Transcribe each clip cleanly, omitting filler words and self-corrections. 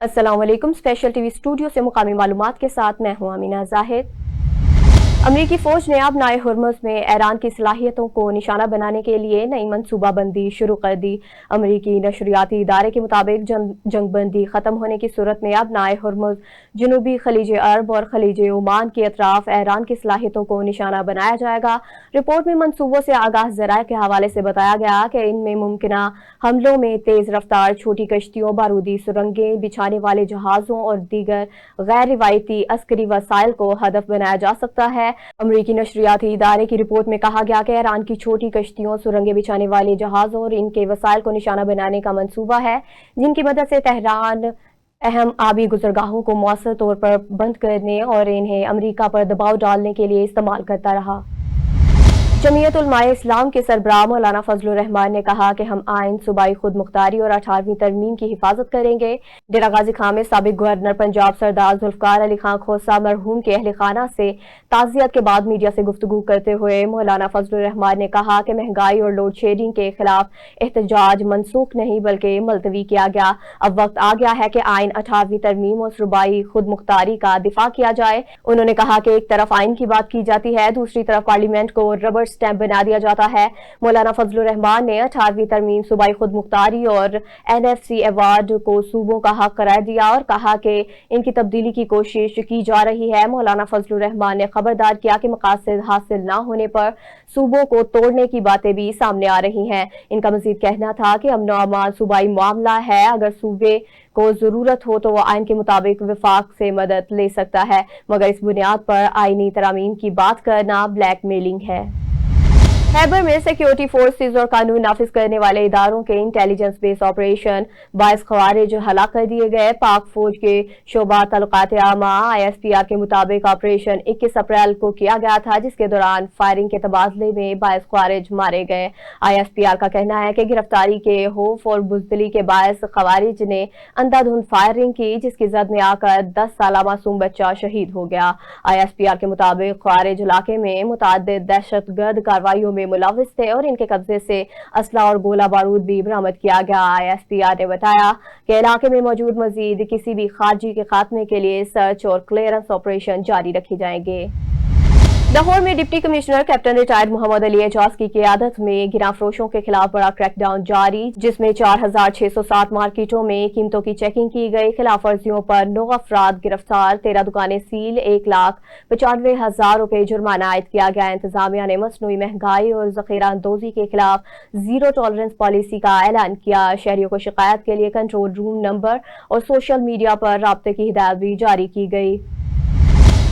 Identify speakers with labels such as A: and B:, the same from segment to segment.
A: अस्सलाम वालेकुम। Special TV studio से मुकामी मालूमात के साथ मैं हूं अमीना जाहिद। अमरीकी फौज ने अब नाए हुर्मुज़ में ईरान की सलाहियतों को निशाना बनाने के लिए नई मनसूबाबंदी शुरू कर दी। अमरीकी नशरियाती इदारे के मुताबिक जंगबंदी ख़त्म होने की सूरत में अब नाए हुर्मुज़, जनूबी खलीज अरब और खलीज ओमान के अतराफ ईरान की सलाहियतों को निशाना बनाया जाएगा। रिपोर्ट में मनसूबों से आगाह ज़राए के हवाले से बताया गया कि इनमें मुमकिना हमलों में तेज़ रफ्तार छोटी कश्तियों, बारूदी सुरंगें बिछाने वाले जहाज़ों और दीगर गैर रिवायती अस्करी वसाइल को हदफ बनाया जा सकता है। अमरीकी नशरियाती इदारे की रिपोर्ट में कहा गया कि ईरान की छोटी कश्तियों, सुरंगें बिछाने वाले जहाज़ों और इनके वसाइल को निशाना बनाने का मंसूबा है, जिनकी मदद से तेहरान अहम आबी गुजरगाहों को मौसर तौर पर बंद करने और इन्हें अमरीका पर दबाव डालने के लिए इस्तेमाल करता रहा। जमीयत उलमाए इस्लाम के सरबराह मौलाना फजलुर रहमान ने कहा कि हम आइन, सूबाई खुद मुख्तारी और 18वीं तरमीम की हिफाजत करेंगे। डेरा गाजी खां में साबिक गवर्नर पंजाब सरदार जुल्फकार अली खां खोसा मरहूम के अहल खाना से ताज़ियत के बाद मीडिया से गुफ्तगू करते हुए मौलाना फजलुर रहमान ने कहा कि महंगाई और लोड शेडिंग के खिलाफ एहतजाज मनसूख नहीं बल्कि मुलतवी किया गया। अब वक्त आ गया है कि आइन, 18वीं तरमीम और सूबाई खुद मुख्तारी का दिफा किया जाए। उन्होंने कहा कि एक तरफ आइन की बात की जाती है, दूसरी तरफ पार्लियामेंट को रबर स्टैंप बना दिया जाता है। मौलाना फजलुर रहमान ने 18वीं तरमीम, सूबाई खुद मुख्तारी और NFC अवार्ड को सूबों का हक करार दिया और कहा कि इनकी तब्दीली की कोशिश की जा रही है। मौलाना फजलुर रहमान ने खबरदार किया कि मकासद हासिल न होने पर सूबों को तोड़ने की बातें भी सामने आ रही हैं। इनका मजीद कहना था कि अमन अमान सूबाई मामला है, अगर सूबे को जरूरत हो तो वो आइन के मुताबिक विफाक से मदद ले सकता है, मगर इस बुनियाद पर आईनी तरामीम की बात करना ब्लैकमेलिंग है। खैबर में सिक्योरिटी फोर्सेज और कानून नाफिज करने वाले इदारों के इंटेलिजेंस बेस्ड ऑपरेशन 22 खवारिज हलाक कर दिए गए। पाक फौज के शोबा तल्लुकात आमा ISPR के मुताबिक ऑपरेशन 21 अप्रैल को किया गया था, जिसके दौरान फायरिंग के तबादले में 22 खवारिज मारे गए। ISPR का कहना है कि गिरफ्तारी के खौफ और बुज़दिली के बायस खवारिज ने अंधाधुंध फायरिंग की, जिसकी जद में आकर 10 साला मासूम बच्चा शहीद हो गया। ISPR के मुताबिक खवारिज इलाके में मुतअद्दिद दहशतगर्द कार्रवाइयों में मुलविस थे और इनके कब्जे से असला और गोला बारूद भी बरामद किया गया। ISPR ने बताया कि इलाके में मौजूद मजीद किसी भी खारजी के खात्मे के लिए सर्च और क्लियरेंस ऑपरेशन जारी रखे जाएंगे। लाहौर में deputy commissioner captain retired Mohammad Ali Ejaz की क़ियादत में गिराफरोशों के खिलाफ बड़ा क्रैकडाउन जारी, जिसमें 4660 मार्केटों में कीमतों की चेकिंग की गई। खिलाफ वर्जियों पर 9 अफराद गिरफ्तार, 13 दुकानें सील, 1,95,000 रुपए जुर्माना आयद किया गया। इंतजामिया ने मसनूई महंगाई और ज़ख़ीरा अंदोज़ी के खिलाफ जीरो टॉलरेंस पॉलिसी का ऐलान किया। शहरियों को शिकायत के लिए कंट्रोल रूम नंबर और सोशल मीडिया पर राब्ते की हिदायत भी जारी की गई।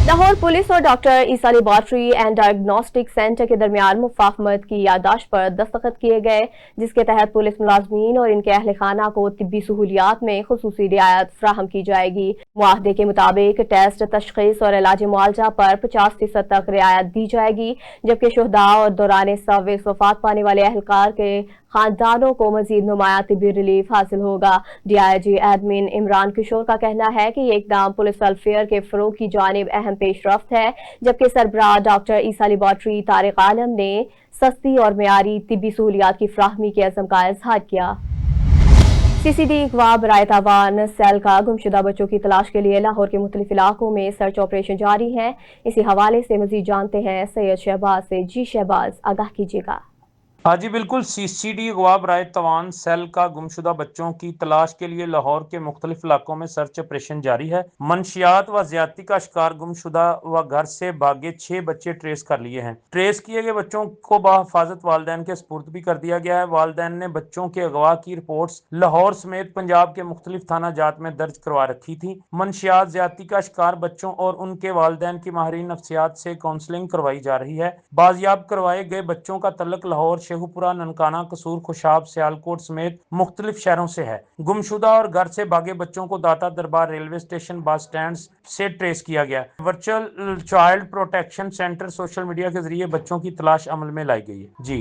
A: लाहौर पुलिस और doctor Isa laboratory and diagnostic centre के दरमियान मुफाहमत की याददाश्त पर दस्तखत किए गए, जिसके तहत पुलिस मुलाजमीन और इनके अहल खाना को तिब्बी सहूलियात में खुसूसी रियायत फ्राहम की जाएगी। मुआहदे के मुताबिक टेस्ट, तशखीस और इलाज मुआलजा पर 50% तक रियायत दी जाएगी, जबकि शुहदा और दौरान सर्विस वफात पाने वाले अहलकार के खानदानों को मजीद नुमाया तिब्बी रिलीफ हासिल होगा। DIG एडमिन इमरान किशोर का कहना है कि ये इकदाम पुलिस वेलफेयर के फरोग की जानिब अहम पेशरफ्त है, जबकि सरबराह डॉक्टर ईसा लेबॉर्ट्री तारिक आलम ने सस्ती और मेयारी तिब्बी सहूलियात की फ्राहमी के अज़म का इजहार किया। CCD अगवा बराए तावान सेल का गुमशुदा बच्चों की तलाश के लिए लाहौर के मुख्तलिफ इलाकों में सर्च ऑपरेशन जारी है। इसी हवाले से मजीद जानते हैं सैयद शहबाज से। जी शहबाज, आगाह कीजिएगा।
B: हाँ जी बिल्कुल। CCD अगवा बराए तवान सेल का गुमशुदा बच्चों की तलाश के लिए लाहौर के मुख्तलिफ इलाकों में सर्च ऑपरेशन जारी है। मंशियात व ज्यादती का शिकार गुमशुदा व घर से भागे 6 बच्चे ट्रेस कर लिए हैं। ट्रेस किए गए बच्चों को बहिफाजत वालिदैन के सुपुर्द भी कर दिया गया है। वालिदैन ने बच्चों के अगवा की रिपोर्ट्स लाहौर समेत पंजाब के मुख्तलिफ थाना जात में दर्ज करवा रखी थी। मंशियात ज्यादती का शिकार बच्चों और उनके वालिदैन की माहिरीन नफ्सियात से काउंसलिंग करवाई जा रही है। बाजियाब करवाए गए बच्चों का तल्लुक लाहौर, शेखुपुरा, ननकाना, कसूर, खुशाब, सियालकोट समेत मुख्तलिफ शहरों से है। गुमशुदा और घर से भागे बच्चों को दाता दरबार रेलवे स्टेशन, बस स्टैंड से ट्रेस किया गया। Virtual child protection centre social media के जरिए बच्चों की तलाश अमल में लाई गई है। जी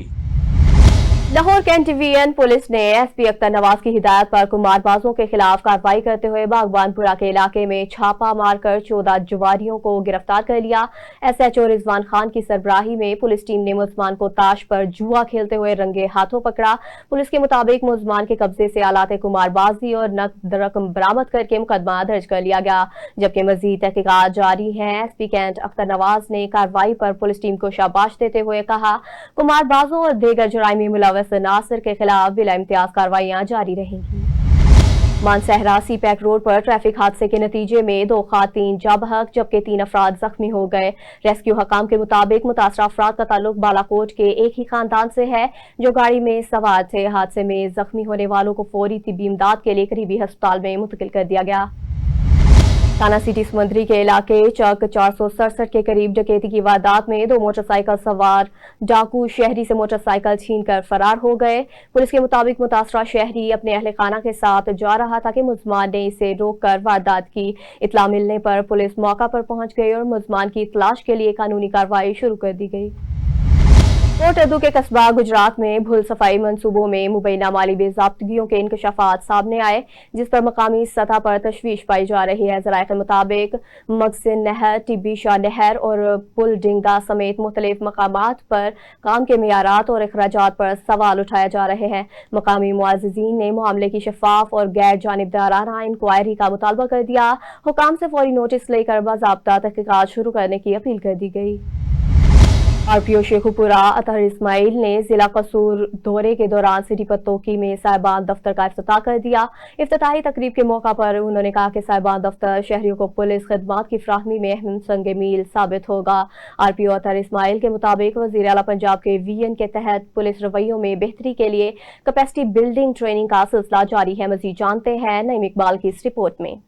A: लाहौर कैंटवीएन पुलिस ने एसपी अख्तर नवाज की हिदायत पर कुमारबाजों के खिलाफ कार्रवाई करते हुए बागबानपुरा के इलाके में छापा मारकर 14 जुआरियों को गिरफ्तार कर लिया। एसएचओ रिजवान खान की सरबराही में पुलिस टीम ने मुलजमान को ताश पर जुआ खेलते हुए रंगे हाथों पकड़ा। पुलिस के मुताबिक मुलजमान के कब्जे से आलाते कुमारबाजी और नकद रकम बरामद करके मुकदमा दर्ज कर लिया गया, जबकि मजीद तहकीकात जारी है। एसपी कैंट अख्तर नवाज ने कार्रवाई पर पुलिस टीम को शाबाश देते हुए कहा, कुमारबाजों और दीगर जुराइमी मुलव्वस नासिर के खिलाफ बिला इम्तियाज कार्रवाइयां जारी रहेंगी। मानसहरा सीपैक रोड पर ट्रैफिक हादसे के नतीजे में 2 खातून जाँ बहक जबकि 3 अफराद जख्मी हो गए। रेस्क्यू हकाम के मुताबिक मुतासरा अफराद का ताल्लुक बालाकोट के एक ही खानदान से है जो गाड़ी में सवार थे। हादसे में जख्मी होने वालों को फौरी तिब्बी इमदाद के लिए करीबी अस्पताल में मुंतकिल कर दिया गया। थाना सिटी समंदरी के इलाके चक 467 के करीब डकैती की वारदात में 2 मोटरसाइकिल सवार डाकू शहरी से मोटरसाइकिल छीनकर फरार हो गए। पुलिस के मुताबिक मुतासरा शहरी अपने अहले खाना के साथ जा रहा था कि मुलजमान ने इसे रोककर वारदात की। इतला मिलने पर पुलिस मौका पर पहुंच गई और मुलजमान की तलाश के लिए कानूनी कार्रवाई शुरू कर दी गई। कोट अदू के कस्बा गुजरात में भूल सफाई मंसूबों में मुबैना माली बेज़ाब्तगियों के इंकशाफात सामने आए, जिस पर मकामी सतह पर तशवीश पाई जा रही है। ज़राए के मुताबिक मकसिन नहर, टिब्बी शाह नहर और पुल डिंगा समेत मुख्तलिफ मकामात पर काम के मियारात और अखराजात पर सवाल उठाए जा रहे हैं। मकामी मुआज़्ज़ीन ने मामले की शफाफ और गैर जानिबदाराना इंक्वायरी का मुतालबा कर दिया। हुकाम से फौरी नोटिस लेकर बाज़ाब्ता तहकीकात शुरू करने की अपील कर दी गई। आरपीओ शेखुपुरा अतहर इस्माइल ने जिला कसूर दौरे के दौरान सिटी पत्तोकी में साहिबान दफ्तर का इफ्तिताह कर दिया। इफ्तिताही तकरीब के मौका पर उन्होंने कहा कि साहिबान दफ्तर शहरियों को पुलिस खदमात की फ्राहमी में अहम संग मील साबित होगा। आरपीओ अतहर इस्माइल के मुताबिक वज़ीर आला पंजाब के वीएन के तहत पुलिस रवैयों में बेहतरी के लिए कैपेसिटी बिल्डिंग ट्रेनिंग का सिलसिला जारी है। मज़ीद जानते हैं नईम इकबाल की इस रिपोर्ट में।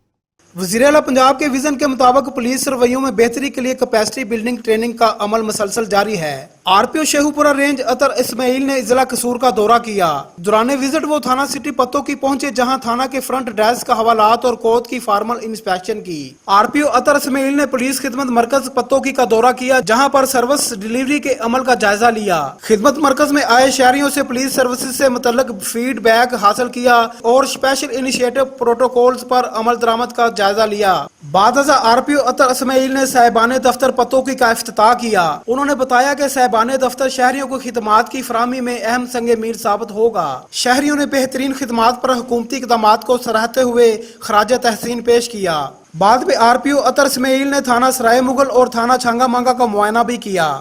C: वज़ीर आला पंजाब के विजन के मुताबिक पुलिस रवैयों में बेहतरी के लिए कैपेसिटी बिल्डिंग ट्रेनिंग का अमल मुसलसल जारी है। आरपीओ शेखुपुरा रेंज अतर इस्माइल ने जिला कसूर का दौरा किया। दौरान विजिट वो थाना सिटी पत्तोकी पहुंचे, जहां थाना के फ्रंट डेस्क का हवालात और कोर्ट की फॉर्मल इंस्पेक्शन की। आरपीओ अतर इस्माइल ने पुलिस खिदमत मरकज पत्तोकी का दौरा किया, जहां पर सर्विस डिलीवरी के अमल का जायजा लिया। खिदमत मरकज में आए शहरियों से पुलिस सर्विसेज से मुतल्लिक फीडबैक हासिल किया और स्पेशल इनिशिएटिव प्रोटोकॉल्स पर अमल दरामद का जायजा लिया। बाद आरपीओ अतर इस्माइल ने साहिबाने दफ्तर पत्तोकी का इफ्तिताह किया। उन्होंने बताया कि साहिबाने दफ्तर शहरियों को खिदमात की फराहमी में अहम संगे मील साबित होगा। शहरियों ने बेहतरीन खिदमात पर हुकूमती इक़दामात को सराहते हुए खराज तहसीन पेश किया। बाद में आरपीओ अतर इस्माइल ने थाना सराय मुगल और थाना छांगा मांगा का मुआयना भी किया।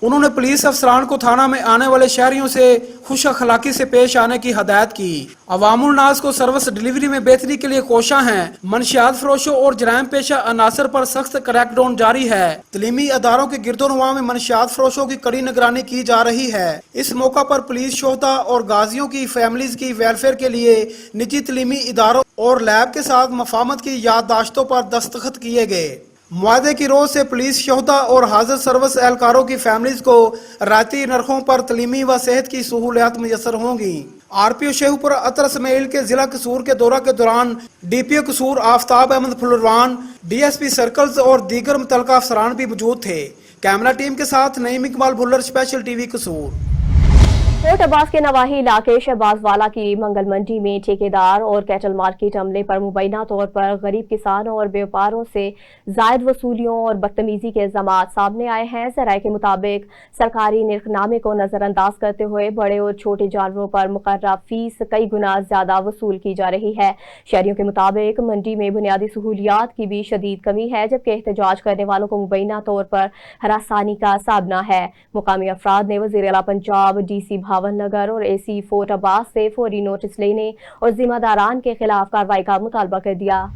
C: उन्होंने पुलिस अफसरान को थाना में आने वाले शहरियों से खुश अखलाकी से पेश आने की हदायत की। अवामुल नास को सर्विस डिलीवरी में बेहतरी के लिए कोशा हैं। मनशियात फरोशों और जराइम पेशा अनासर पर सख्त क्रैकडाउन जारी है। तलीमी अदारों के गिरदोनवा में मनशियात फरोशों की कड़ी निगरानी की जा रही है। इस मौका पर पुलिस शोहदा और गाजियों की फैमिलीज की वेलफेयर के लिए निजी तलीमी इदारों और लैब के साथ मफाहमत की याददाश्तों पर दस्तखत किए गए। मुआहदे की रोज से पुलिस शोहदा और हाजिर सर्विस एहलकारों की फैमिलीज को रायती नरखों पर तलीमी व सेहत की सहूलियात मुयसर होंगी। आरपीओ शेखुपुरा अतर इस्माइल के जिला कसूर के दौरा के दौरान डीपीओ कसूर आफ्ताब अहमद फुलरवान, डीएसपी सर्कल्स और दीगर मुतल्लिका अफसरान भी मौजूद थे। कैमरा टीम के साथ नईम इकबाल भुल्लर, स्पेशल टीवी कसूर।
A: कोट अब्बास के नवाही इलाके शहबाज वाला की मंगल मंडी में ठेकेदार और कैटल मार्केट अमले पर मुबैना तौर पर गरीब किसानों और व्यापारों से जायद वसूलियों और बदतमीजी के इल्जामात सामने आए हैं। ज़राए के मुताबिक सरकारी निर्खनामे को नजरअंदाज करते हुए बड़े और छोटे जानवरों पर मुकर्रर फीस कई गुना ज्यादा वसूल की जा रही है। शहरियों के मुताबिक मंडी में बुनियादी सहूलियात की भी शदीद कमी है, जबकि एहतजाज करने वालों को मुबैना तौर पर हरासानी का सामना है। मुकामी अफराद ने वज़ीर आला पंजाब, डीसी भावन नगर और एसी फोर्ट अब्बास से फौरी नोटिस लेने और जिम्मेदारान के खिलाफ कार्रवाई का मुतालबा कर दिया।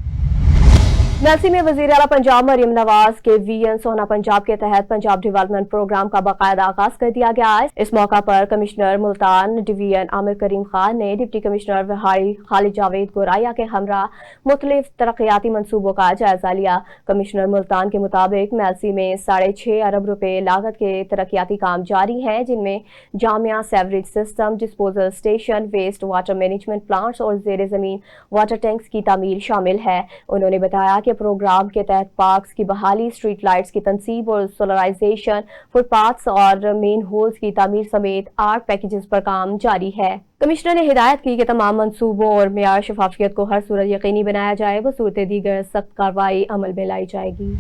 A: नलसी में वज़ीर आला पंजाब मरियम नवाज के वीएन सोना पंजाब के तहत पंजाब डेवलपमेंट प्रोग्राम का बाकायदा आगाज कर दिया गया। इस मौका पर कमिश्नर मुल्तान डिवीजन आमिर करीम खान ने डिप्टी कमिश्नर विहाई खालिद जावेद गोराया के हमरा मुख्तलिफ तरक्याती मनसूबों का जायजा लिया। कमिश्नर मुल्तान के मुताबिक मेलसी में 6.5 अरब रुपए लागत के तरक्याती काम जारी हैं, जिनमें जामिया sewerage system, disposal station, waste water management plants और जेर जमीन वाटर टैंक्स की तामीर शामिल है। उन्होंने बताया के प्रोग्राम के तहत पार्क्स की बहाली, स्ट्रीट लाइट्स की तनसीब और सोलराइजेशन, फुटपाथ्स और मेन होल्स की तामीर समेत 8 पैकेजेस पर काम जारी है। कमिश्नर ने हिदायत की कि तमाम मंसूबों और मेयार शफाफियत को हर सूरत यकीनी बनाया जाए, बसूरत दीगर सख्त कार्रवाई अमल में लाई जाएगी।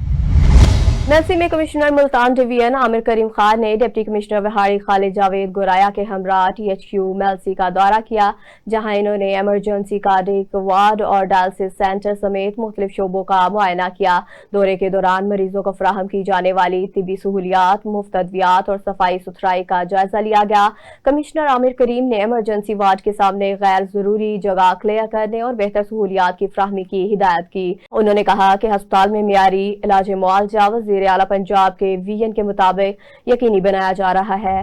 A: मेलसी में कमिश्नर मुल्तान डिवीजन आमिर करीम खान ने डिप्टी कमिश्नर वहारी खालिद जावेद गोराया के हमरा THQ मेलसी का दौरा किया, जहां इन्होंने एमरजेंसी कार्डिक वार्ड और डायलिसिस सेंटर समेत मुख्तलिफ शोबों का मुआयना किया। दौरे के दौरान मरीजों को फराहम की जाने वाली तिबी सहूलियात, मुफ्त अद्वियात और सफाई सुथराई का जायजा लिया गया। कमिश्नर आमिर करीम ने एमरजेंसी वार्ड के सामने गैर जरूरी जगह क्लियर करने और बेहतर सहूलियात की फराहमी की हिदायत की। उन्होंने कहा कि अस्पताल में मियारी इलाज मुआलजा वज़ीर आला पंजाब के विजन के मुताबिक यकीनी बनाया जा रहा है।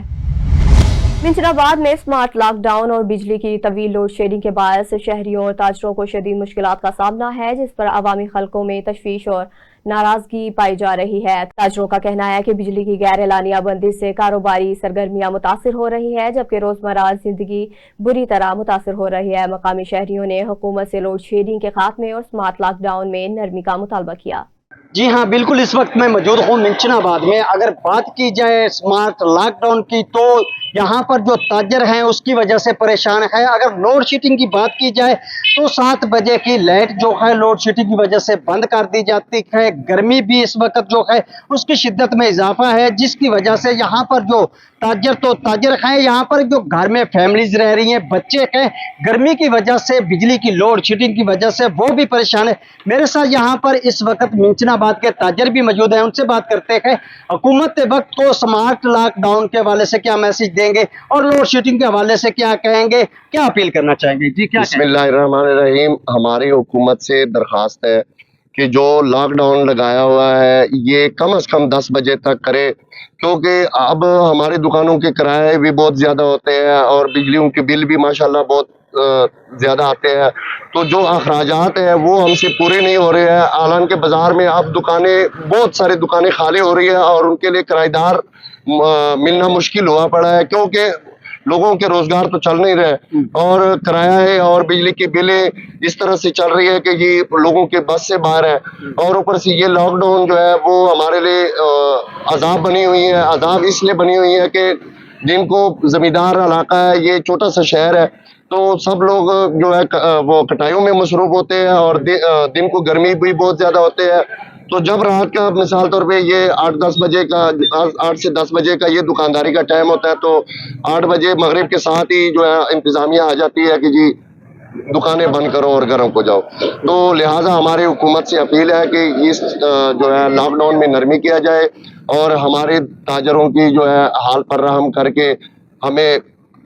A: मिंचनाबाद में स्मार्ट लॉकडाउन और बिजली की तवील लोड शेडिंग के बायस शहरियों और ताजरों को शदीद मुश्किलात का सामना है, जिस पर अवामी खल्कों में तशवीश और नाराजगी पाई जा रही है। ताजरों का कहना है कि बिजली की गैर एलानिया बंदिश से कारोबारी सरगर्मियां मुतासिर हो रही है, जबकि रोजमर्रा जिंदगी बुरी तरह मुतासिर हो रही है। मकामी शहरियों ने हुकूमत से लोड शेडिंग के खात्मे और स्मार्ट लॉकडाउन में नरमी का मुतालबा किया।
D: जी हाँ, बिल्कुल इस वक्त मैं मौजूद हूँ मिंचनाबाद में। अगर बात की जाए स्मार्ट लॉकडाउन की तो यहाँ पर जो ताजर हैं उसकी वजह से परेशान है। अगर लोड शेडिंग की बात की जाए तो 7 बजे की लाइट जो है लोड शेडिंग की वजह से बंद कर दी जाती है। गर्मी भी इस वक्त जो है उसकी शिद्दत में इजाफा है, जिसकी वजह से यहाँ पर जो ताजर हैं, यहाँ पर जो घर में फैमिलीज रह रही हैं, बच्चे हैं, गर्मी की वजह से, बिजली की लोड शेडिंग की वजह से वो भी परेशान है। मेरे साथ यहाँ पर इस वक्त मिंचनाबाद के ताजर भी मौजूद हैं, उनसे बात करते हैं हुकूमत वक्त को स्मार्ट लॉकडाउन के हवाले से क्या मैसेज देंगे और लोड शेडिंग के हवाले से क्या कहेंगे, क्या अपील करना चाहेंगे? जी क्या?
E: बिस्मिल्लाहिर्रहमानिर्रहीम। हमारी हुकूमत से दरख्वास्त है कि जो लॉकडाउन लगाया हुआ है ये कम से कम 10 बजे तक करे, क्योंकि अब हमारी दुकानों के किराए भी बहुत ज़्यादा होते हैं और बिजलियों के बिल भी माशाल्लाह बहुत ज़्यादा आते हैं। तो जो अखराजात हैं वो हमसे पूरे नहीं हो रहे हैं। आलान के बाज़ार में अब बहुत सारी दुकानें खाली हो रही है और उनके लिए किराएदार मिलना मुश्किल हुआ पड़ा है, क्योंकि लोगों के रोजगार तो चल नहीं रहे और किराया और बिजली की बिलें इस तरह से चल रही है कि ये लोगों के बस से बाहर है। और ऊपर से ये लॉकडाउन जो है वो हमारे लिए अजाब बनी हुई है। अजाब इसलिए बनी हुई है कि जिनको जमींदार इलाका है, ये छोटा सा शहर है, तो सब लोग जो है वो कटाइयों में मसरूफ होते हैं और दिन को गर्मी भी बहुत ज़्यादा होते हैं। तो जब रात का मिसाल तौर पे ये 8 से 10 बजे का ये दुकानदारी का टाइम होता है, तो 8 बजे मगरिब के साथ ही जो है इंतज़ामिया आ जाती है कि जी दुकानें बंद करो और घरों को जाओ। तो लिहाजा हमारी हुकूमत से अपील है कि इस जो है लॉकडाउन में नरमी किया जाए और हमारे ताजरों की जो है हाल पर रहम करके हमें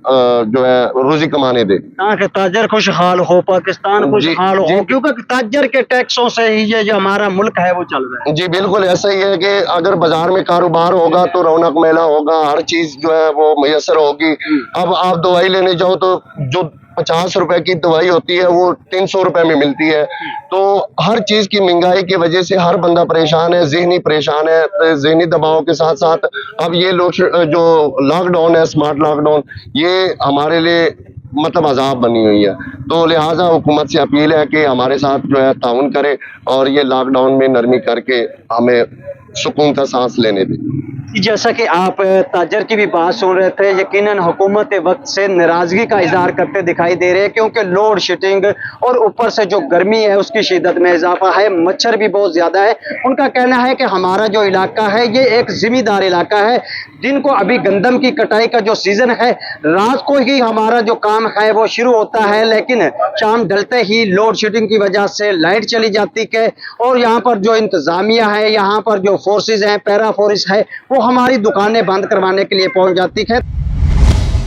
E: जो है रोजी कमाने दे,
D: ताकि ताजर खुशहाल हो, पाकिस्तान खुशहाल हो, क्योंकि ताजर के टैक्सों से ही ये जो हमारा मुल्क है वो चल रहा है।
E: जी बिल्कुल ऐसा ही है कि अगर बाजार में कारोबार होगा तो रौनक मेला होगा, हर चीज जो है वो मैसर होगी। अब आप दवाई लेने जाओ तो जो 50 रुपए की दवाई होती है वो 300 रुपए में मिलती है। तो हर चीज की महंगाई की वजह से हर बंदा परेशान है, ज़हनी परेशान है, ज़हनी दबाव के साथ साथ अब ये जो लॉकडाउन है, स्मार्ट लॉकडाउन, ये हमारे लिए मतलब अजाब बनी हुई है। तो लिहाजा हुकूमत से अपील है कि हमारे साथ जो है ताउन करे और ये लॉकडाउन में नरमी करके हमें सुकून का सांस लेने दे।
D: जैसा कि आप ताजर की भी बात सुन रहे थे, यकीनन हुकूमत वक्त से नाराजगी का इजहार करते दिखाई दे रहे हैं, क्योंकि लोड शेडिंग और ऊपर से जो गर्मी है उसकी शिद्दत में इजाफा है, मच्छर भी बहुत ज्यादा है। उनका कहना है कि हमारा जो इलाका है ये एक जिम्मेदार इलाका है। दिन को अभी गंदम की कटाई का जो सीजन है, रात को ही हमारा जो काम है वो शुरू होता है, लेकिन शाम ढलते ही लोड शेडिंग की वजह से लाइट चली जाती है और यहाँ पर जो इंतजामिया है, यहाँ पर जो फोर्सेज हैं, पैरा फोर्स है, वो हमारी दुकानें बंद करवाने के लिए पहुंच जाती है।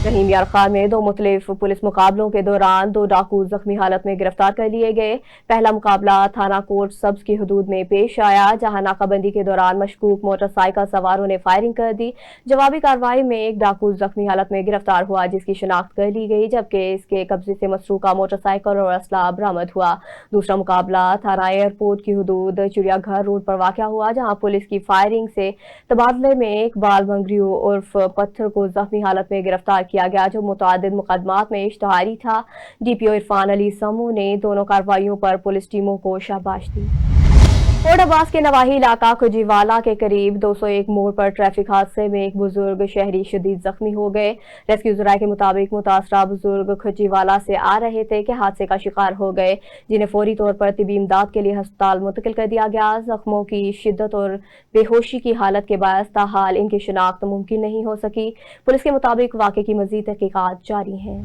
A: रहीम यार खान में 2 मुख्तलिफ पुलिस मुकाबलों के दौरान 2 डाकू जख्मी हालत में गिरफ्तार कर लिए गए। पहला मुकाबला थाना कोट सब्ज की हदूद में पेश आया, जहां नाकाबंदी के दौरान मशकूक मोटरसाइकिल सवारों ने फायरिंग कर दी। जवाबी कार्रवाई में एक डाकू जख्मी हालत में गिरफ्तार हुआ, जिसकी शिनाख्त कर ली गई, जबकि इसके कब्जे से मसरूका मोटरसाइकिल और असला बरामद हुआ। दूसरा मुकाबला थाना एयरपोर्ट की हदूद चिड़ियाघर रोड पर वाक़या हुआ, जहाँ पुलिस की फायरिंग से तबादले में इकबाल मंगरियो उर्फ पत्थर को जख्मी हालत में गिरफ्तार किया गया, जो मुतअद्दिद मुकदमात में इश्तहारी था। DPO इरफान अली समू ने दोनों कार्रवाइयों पर पुलिस टीमों को शाबाश दी। कोट अब्बास के नवाही इलाका खुजीवाला के करीब 201 मोड़ पर ट्रैफिक हादसे में एक बुजुर्ग शहरी शदीद जख्मी हो गए। रेस्क्यू जराये के मुताबिक मुतासरा बुजुर्ग खुजीवाला से आ रहे थे कि हादसे का शिकार हो गए, जिन्हें फौरी तौर पर तिबी इमदाद के लिए अस्पताल मुंतकिल कर दिया गया। जख्मों की शिद्दत और बेहोशी की हालत के बायस ताहाल इनकी शिनाख्त मुमकिन नहीं हो सकी। पुलिस के मुताबिक वाक़े की मज़ीद तहकीकात जारी हैं।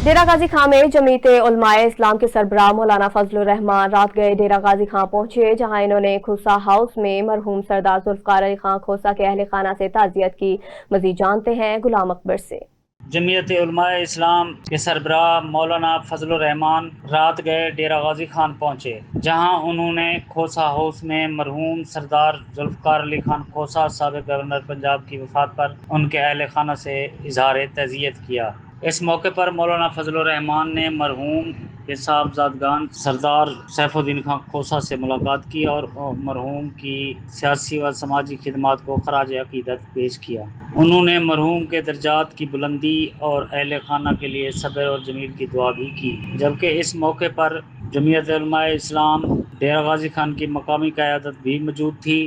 A: डेरा गाजी खां में जमीयत उलमाए इस्लाम के सरबराह मौलाना फजलुर रहमान रात गए डेरा गाजी खां पहुंचे, जहां इन्होंने खोसा हाउस में मरहूम सरदार जुल्फकार अली खां खोसा के अहले खाना से ताज़ियत की। मज़ीद जानते हैं गुलाम अकबर से।
F: जमीयत उलमाए इस्लाम के सरबराह मौलाना फजलुर रहमान रात गए डेरा गाजी खान पहुंचे, जहां उन्होंने खोसा हाउस में मरहूम सरदार जुल्फकार अली खान खोसा साबिक़ गवर्नर पंजाब की वफ़ात पर उनके अहले खाना से इजहार तज़ियत किया। इस मौके पर मौलाना फजलुर रहमान ने मरहूम के साहबजादगान सरदार सैफुद्दीन खां खोसा से मुलाकात की और मरहूम की सियासी व समाजी खिदमात को खराज अकीदत पेश किया। उन्होंने मरहूम के दर्जात की बुलंदी और अहले खाना के लिए सब्र और जमील की दुआ भी की। जबकि इस मौके पर जमीयत उलमाए इस्लाम डेरा गाजी खान की मकामी क़यादत भी मौजूद थी,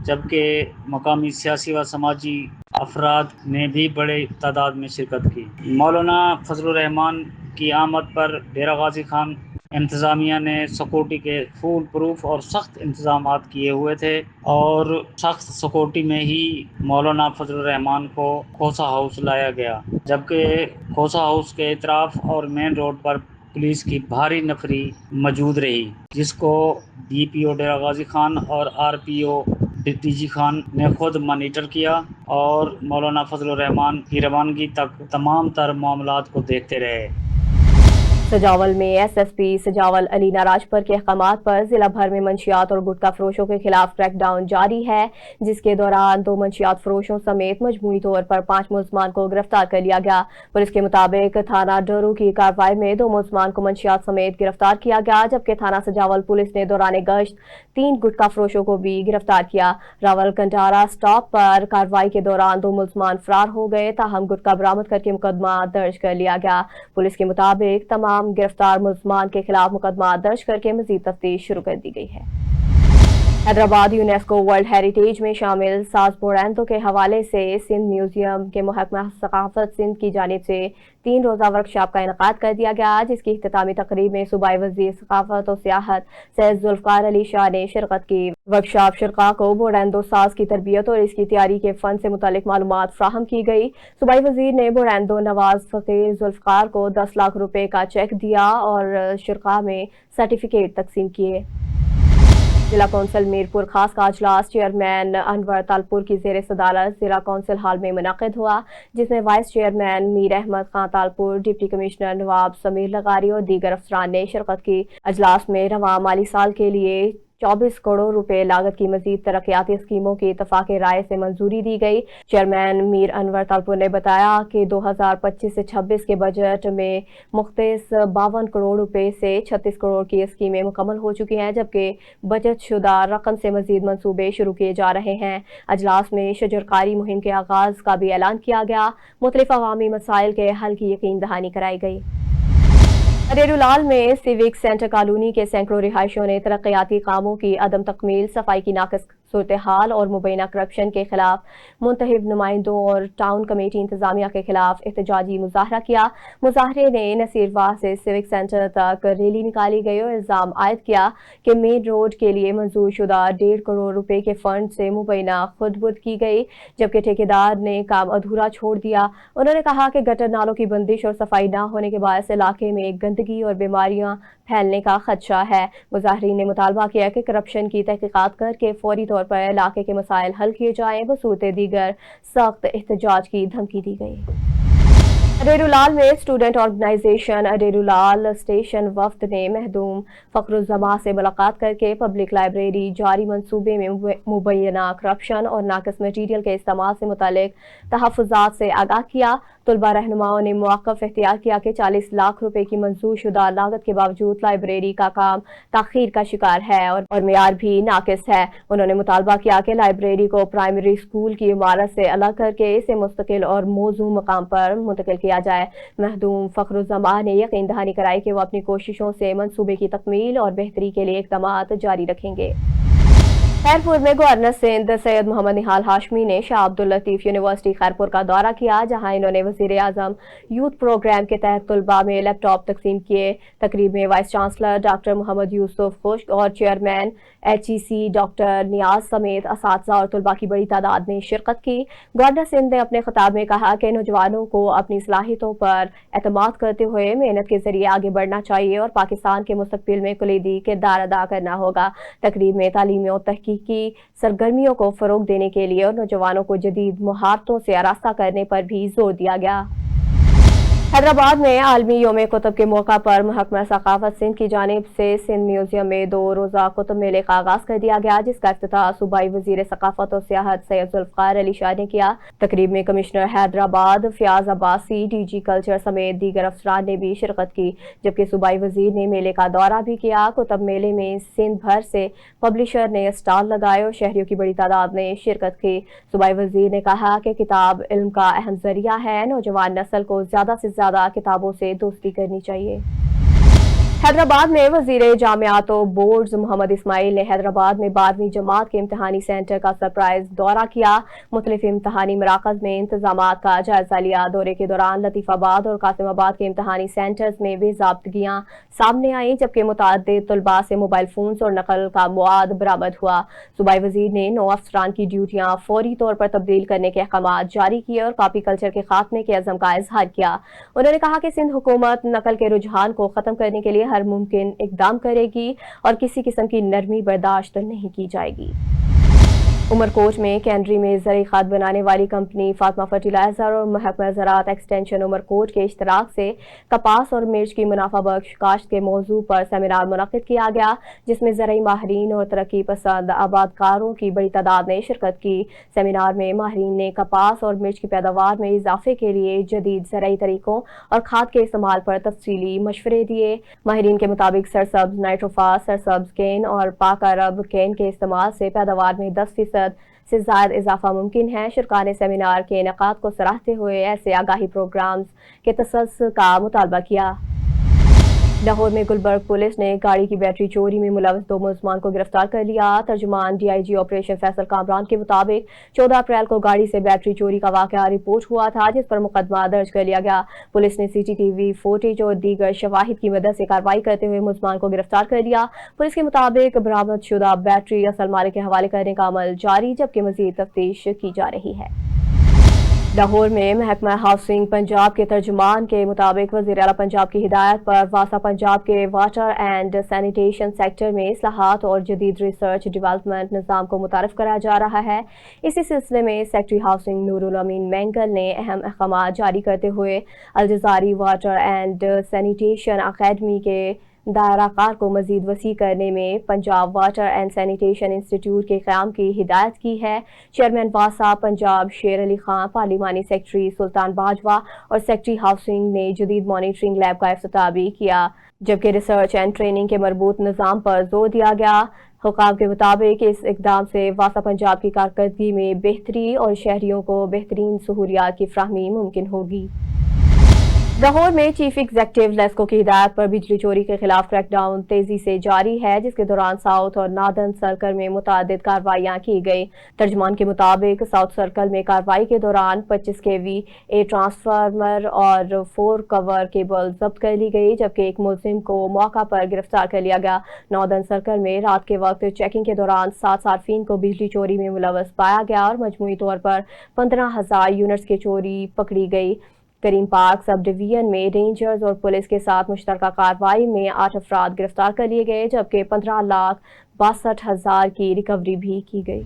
F: जबकि मकामी सियासी व समाजी अफराद ने भी बड़े तादाद में शिरकत की। मौलाना फजलुर रहमान की आमद पर डेरा गाजी खान इंतज़ामिया ने सिक्योरिटी के फुल प्रूफ और सख्त इंतजामात किए हुए थे और सख्त सिक्योरिटी में ही मौलाना फजलुर रहमान को खोसा हाउस लाया गया, जबकि खोसा हाउस के इतराफ और मेन रोड पर पुलिस की भारी नफरी मौजूद रही, जिसको DPO डेरा गाजी खान और RPO DG खान ने खुद मॉनिटर किया और मौलाना फजलुर रहमान की रवानगी तक तमाम तर मामलात को देखते रहे।
A: सजावल में SSP सजावल अलीना राजपर के अहकामात पर जिला भर में मंशियात और गुटखा फरोशों के खिलाफ क्रैकडाउन जारी है, जिसके दौरान 2 मंशियात फरोशों समेत मजमूई तौर पर 5 मुलजमान को गिरफ्तार कर लिया गया। पुलिस के मुताबिक थाना डरू की कार्रवाई में 2 मुलजमान को मंशियात समेत गिरफ्तार किया गया, जबकि थाना सजावल पुलिस ने दौरान गश्त 3 गुटखा फरोशों को भी गिरफ्तार किया। रावल कंटारा स्टॉप पर कार्रवाई के दौरान 2 मुलजमान फरार हो गए, ताहम गुटखा बरामद करके मुकदमा दर्ज कर लिया गया। पुलिस के मुताबिक तमाम गिरफ्तार मुलजमान के खिलाफ मुकदमा दर्ज करके मजीद तफ्तीश शुरू कर दी गई है। हैदराबाद यूनेस्को वर्ल्ड हेरिटेज में शामिल साज बोरैंतो के हवाले से सिंध म्यूजियम के महकमा सकाफत सिंध की जानिब से 3 रोज़ा वर्कशॉप का इनकाद कर दिया गया, जिसकी इख्तितामी तकरीब में सूबाई वज़ीर सकाफत और सियाहत सैयद जुल्फकार अली शाह ने शिरकत की। वर्कशॉप शिरका को बोरैंतो साज की तरबियत और इसकी तैयारी के फ़न से मुतालिक मालूमात फ्राहम की गई। सूबाई वज़ीर ने बोरैंतो नवाज फ़कीर जुल्फकार को 10 लाख रुपए का चेक दिया और शिरका में सर्टिफिकेट तकसीम किए। जिला कौंसिल मीरपुर खास का अजलास चेयरमैन अनवर तालपुर की ज़ेर सदारत जिला कौंसिल हाल में मुनक़िद हुआ, जिसमें वाइस चेयरमैन मीर अहमद खां तालपुर, डिप्टी कमिश्नर नवाब समीर लगारी और दीगर अफसरान ने शिरकत की। अजलास में रवां माली साल के लिए 24 करोड़ रुपए लागत की मजीद तरक्याती स्कीमों की इत्तफाक़ी राय से मंजूरी दी गई। चेयरमैन मीर अनवर तालपुर ने बताया कि 2025 से 26 के बजट में मुख्तस 52 करोड़ रुपए से 36 करोड़ की स्कीमें मुकम्मल हो चुकी हैं, जबकि बजट शुदा रकम से मजीद मंसूबे शुरू किए जा रहे हैं। अजलास में शजरकारी मुहिम के आगाज़ का भी ऐलान किया गया। मुख्तलिफ अवामी मसाइल के हल की यकीन दहानी कराई गई। अरेरुलाल में सिविक सेंटर कॉलोनी के सैकड़ों रिहायशियों ने तरक्याती कामों की अदम तकमील, सफाई की नाक़िस सूरत हाल और मुबैना करप्शन के खिलाफ मुंतखब नुमाइंदों और टाउन कमेटी इंतजामिया के खिलाफ एहतजाजी मुजाहरा किया। मुजाहरे ने नसीरवाह से सिविक सेंटर तक रैली निकाली गई और इल्ज़ाम आयद किया कि मेन रोड के लिए मंजूर शुदा 1.5 करोड़ रुपए के फंड से मुबैना खुदबुद की गई, जबकि ठेकेदार ने काम अधूरा छोड़ दिया। उन्होंने कहा कि गटर नालों की बंदिश और सफाई न होने के बायस इलाके में गंदगी और बीमारियां फैलने का खदशा है। मुजाहरीन ने मुतालबा किया कि करप्शन की तहकीकात करके फौरी तौर पर इलाके के मसाइल हल किए जाएं। बसूरत दीगर सख्त एहतजाज की धमकी दी गई। अरेरुलाल में स्टूडेंट ऑर्गेनाइजेशन अरेरुलाल स्टेशन वफ्द ने महदूम फ़खरुज़्ज़मा से मुलाकात करके पब्लिक लाइब्रेरी जारी मंसूबे में मुबैना करप्शन और नाक़िस मटीरियल के इस्तेमाल से मुतालिक तहफ़्फ़ुज़ात से आगाह किया। तलबा रहनुमाओं ने मौक़िफ़ इख्तियार किया कि 40 लाख रुपए की मंजूर शुदा लागत के बावजूद लाइब्रेरी का काम ताख़ीर का शिकार है और मेयार भी नाक़िस है। उन्होंने मुतालबा किया कि लाइब्रेरी को प्राइमरी स्कूल की इमारत से अलग करके इसे मुस्तकिल और मौजू मकाम पर मुंतकिल किया کیا جائے۔ مخدوم فخرالزمان نے یقین دہانی کرائی کہ وہ اپنی کوششوں سے منصوبے کی تکمیل اور بہتری کے لیے اقدامات جاری رکھیں گے۔ خیرپور میں گورنر سندھ سید محمد نہال ہاشمی نے شاہ عبداللطیف یونیورسٹی خیرپور کا دورہ کیا، جہاں انہوں نے وزیر اعظم یوتھ پروگرام کے تحت طلباء میں لیپ ٹاپ تقسیم کیے۔ تقریب میں وائس چانسلر ڈاکٹر محمد یوسف خشک اور چیئرمین HEC ڈاکٹر نیاز سمیت اساتذہ اور طلباء کی بڑی تعداد نے شرکت کی۔ گورنر سندھ نے اپنے خطاب میں کہا کہ نوجوانوں کو اپنی صلاحیتوں پر اعتماد کرتے ہوئے محنت کے ذریعے آگے بڑھنا چاہیے اور پاکستان کے مستقبل میں کلیدی کردار ادا کرنا ہوگا۔ تقریب میں تعلیمی اور تحقیقی سرگرمیوں کو فروغ دینے کے لیے اور نوجوانوں کو جدید مہارتوں سے آراستہ کرنے پر بھی زور دیا گیا۔ حیدرآباد میں عالمی یوم کتب کے موقع پر محکمہ ثقافت سندھ کی جانب سے سندھ میوزیم میں 2 روزہ کتب میلے کا آغاز کر دیا گیا، جس کا افتتاح صوبائی وزیر ثقافت اور سیاحت سید ذوالفقار علی شاہ نے کیا۔ تقریب میں commissioner Hyderabad Fayyaz Abbasi, DG culture سمیت دیگر افسران نے بھی شرکت کی، جبکہ صوبائی وزیر نے میلے کا دورہ بھی کیا۔ کتب میلے میں سندھ بھر سے پبلشر نے اسٹال لگائے اور شہریوں کی بڑی تعداد نے شرکت کی۔ صوبائی وزیر نے کہا کہ کتاب علم کا اہم ذریعہ ہے، نوجوان نسل کو زیادہ سے زیادہ کتابوں سے دوستی کرنی چاہیے۔ حیدرآباد میں وزیر جامعات و بورڈز محمد اسماعیل نے حیدرآباد میں 12ویں جماعت کے امتحانی سینٹر کا سرپرائز دورہ کیا۔ مختلف امتحانی مراکز میں انتظامات کا جائزہ لیا۔ دورے کے دوران لطیف آباد اور قاسم آباد کے امتحانی سینٹرز میں بے ضابطگیاں سامنے آئیں، جبکہ متعدد طلباء سے موبائل فونز اور نقل کا مواد برآمد ہوا۔ صوبائی وزیر نے 9 افسران کی ڈیوٹیاں فوری طور پر تبدیل کرنے کے احکامات جاری کیے اور کاپی کلچر کے خاتمے کے عزم کا اظہار کیا۔ انہوں نے کہا کہ سندھ حکومت نقل کے رجحان کو ختم کرنے کے لیے ہر ممکن اقدام کرے گی اور کسی قسم کی نرمی برداشت نہیں کی جائے گی۔ عمرکوٹ میں کینڈری میں زرعی کھاد بنانے والی کمپنی فاطمہ فرٹیلائزر اور محکمہ زراعت ایکسٹینشن عمرکوٹ کے اشتراک سے کپاس اور مرچ کی منافع بخش کاشت کے موضوع پر سیمینار منعقد کیا گیا، جس میں زرعی ماہرین اور ترقی پسند آبادکاروں کی بڑی تعداد نے شرکت کی۔ سیمینار میں ماہرین نے کپاس اور مرچ کی پیداوار میں اضافے کے لیے جدید زرعی طریقوں اور کھاد کے استعمال پر تفصیلی مشورے دیے۔ ماہرین کے مطابق سرسبز نائٹروفاس، سرسبز کین اور پاک عرب کین کے استعمال سے پیداوار میں 10% سے زائد اضافہ ممکن ہے۔ شرکاء نے سیمینار کے انعقاد کو سراہتے ہوئے ایسے آگاہی پروگرامز کے تسلسل کا مطالبہ کیا۔ لاہور میں گلبرگ پولیس نے گاڑی کی بیٹری چوری میں ملوث 2 ملزمان کو گرفتار کر لیا۔ ترجمان DIG آپریشن فیصل کامران کے مطابق 14 اپریل کو گاڑی سے بیٹری چوری کا واقعہ رپورٹ ہوا تھا، جس پر مقدمہ درج کر لیا گیا۔ پولیس نے CCTV فوٹیج اور دیگر شواہد کی مدد سے کارروائی کرتے ہوئے ملزمان کو گرفتار کر لیا۔ پولیس کے مطابق برآمد شدہ بیٹری اصل مالک کے حوالے کرنے کا عمل جاری، جبکہ مزید تفتیش کی جا رہی ہے۔ لاہور میں محکمہ ہاؤسنگ پنجاب کے ترجمان کے مطابق وزیر اعلیٰ پنجاب کی ہدایت پر واسطہ پنجاب کے واٹر اینڈ سینیٹیشن سیکٹر میں اصلاحات اور جدید ریسرچ ڈیولپمنٹ نظام کو متعارف کرایا جا رہا ہے۔ اسی سلسلے میں سیکٹری ہاؤسنگ نور الامین مینگل نے اہم احکامات جاری کرتے ہوئے الجزائری واٹر اینڈ سینیٹیشن اکیڈمی کے دائرہ کار کو مزید وسیع کرنے میں Punjab water and sanitation institute کے قیام کی ہدایت کی ہے۔ چیئرمین واسا پنجاب شیر علی خان، پارلیمانی سیکرٹری سلطان باجوہ اور سیکرٹری ہاؤسنگ نے جدید مانیٹرنگ لیب کا افتتاح بھی کیا، جبکہ ریسرچ اینڈ ٹریننگ کے مربوط نظام پر زور دیا گیا۔ حکام کے مطابق اس اقدام سے واسطہ پنجاب کی کارکردگی میں بہتری اور شہریوں کو بہترین سہولیات کی فراہمی ممکن ہوگی۔ لاہور میں چیف ایگزیکٹو لیسکو کی ہدایت پر بجلی چوری کے خلاف کریک ڈاؤن تیزی سے جاری ہے، جس کے دوران ساؤتھ اور ناردرن سرکل میں متعدد کارروائیاں کی گئی۔ ترجمان کے مطابق ساؤتھ سرکل میں کارروائی کے دوران 25 kVA ٹرانسفارمر اور 4 کور کیبل ضبط کر لی گئی، جبکہ ایک ملزم کو موقع پر گرفتار کر لیا گیا۔ ناردرن سرکل میں رات کے وقت چیکنگ کے دوران 7 صارفین کو بجلی چوری میں ملوث پایا گیا اور مجموعی طور پر 15,000 یونٹس کی چوری پکڑی گئی۔ کریم پارک سب ڈویژن میں رینجرز اور پولیس کے ساتھ مشترکہ کارروائی میں 8 افراد گرفتار کر لیے گئے، جبکہ 15,62,000 کی ریکوری بھی کی گئی۔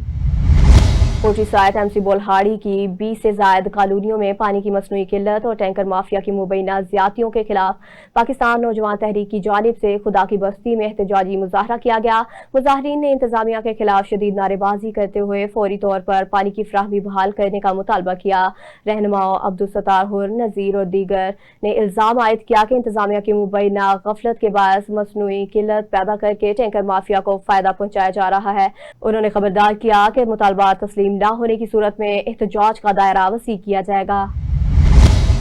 A: کوٹھی سائٹ MC بولہاڑی کی 20 سے زائد کالونیوں میں پانی کی مصنوعی قلت اور ٹینکر مافیا کی مبینہ زیادتیوں کے خلاف پاکستان نوجوان تحریک کی جانب سے خدا کی بستی میں احتجاجی مظاہرہ کیا گیا۔ مظاہرین نے انتظامیہ کے خلاف شدید نعرے بازی کرتے ہوئے فوری طور پر پانی کی فراہمی بحال کرنے کا مطالبہ کیا۔ رہنماؤں عبدالستار حر، نذیر اور دیگر نے الزام عائد کیا کہ انتظامیہ کی مبینہ غفلت کے باعث مصنوعی قلت پیدا کر کے ٹینکر مافیا کو فائدہ پہنچایا جا رہا ہے۔ انہوں نے خبردار کیا کہ مطالبات تسلیم نہ ہونے کی صورت میں احتجاج کا دائرہ وسیع کیا جائے گا۔